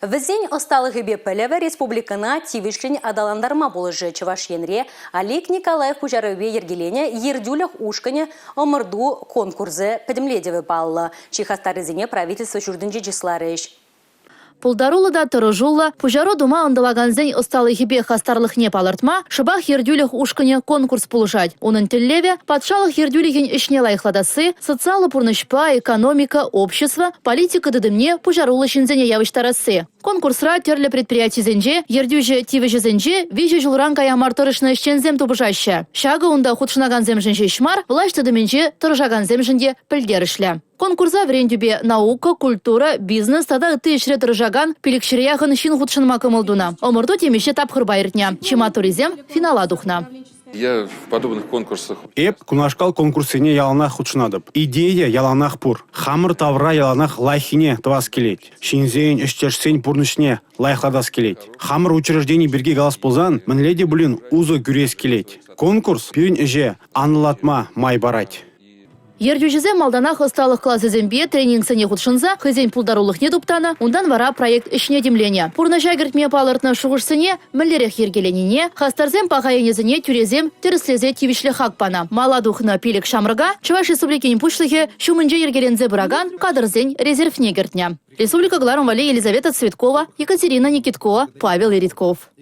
Візень осталығы бепелеве республикана тивишлін адаландарма болыжы Чувашенре Олег Николаев пужарове ергелене ердюлях ушкане омырду конкурсы пәдімледеві баллы. Чихастарызіне правительство жүрдінже жисларыш. Пулдарулыда тұрыжулы, пужаро дума ындалаганзен осталы хибе хастарлых не палыртма, шыбах ердюлях ушкане конкурс пулышать. Унын теллеве патшалық ердюлихин ишне лайхладасы, социалы пурнышпа, экономика, общество, политика дыдымне пужарулы шинзене явыштарасы. Конкурсра терлі предприятий зенже, ердюже тивежі зенже, виже жылран кая мартырышны ішчензем тубыжаще. Шага унда худшынаганзем жынже шмар, влашты дыменже тұржаганзем жынде пілдерішлі. Конкурса врендюбе наука, культура, бизнес, тада тышре тұржаган, пилікшірияғын шин худшынма кымылдуна. Омырду темеше тапқыр байыртня. Чима туризем финала духна. Я в подобных конкурсах. Эп кунашкал конкурсыне яланах худшынадып. Идея яланах пур. Хамыр тавра яланах лайхине твас келет. Шинзейн, эштешсейн пурнышне лайхладас келет. Хамыр учреждений берге галас ползан, мінледе бұлін узо гүрес келет. Конкурс пирин эже анылатма май барать. Ердюжезе малданах осталых классы зембе тренинг сене худшынза, хызен пулдарулых не дуптана, ундан вара проект ишне демления. Пурна жагертме палыртна шуғышсыне, мүллерек ергеленине, хастарзем пағайынезіне тюрезем терслезе тивишле хакпана. Маладухна пилік шамрыга, Чуваш республикин пушлыхе, шумынже ергелензе бұраган, кадрзен резервне гертня. Республика Гларум Вале Елизавета Цветкова, Екатерина Никиткова, Павел Иритков.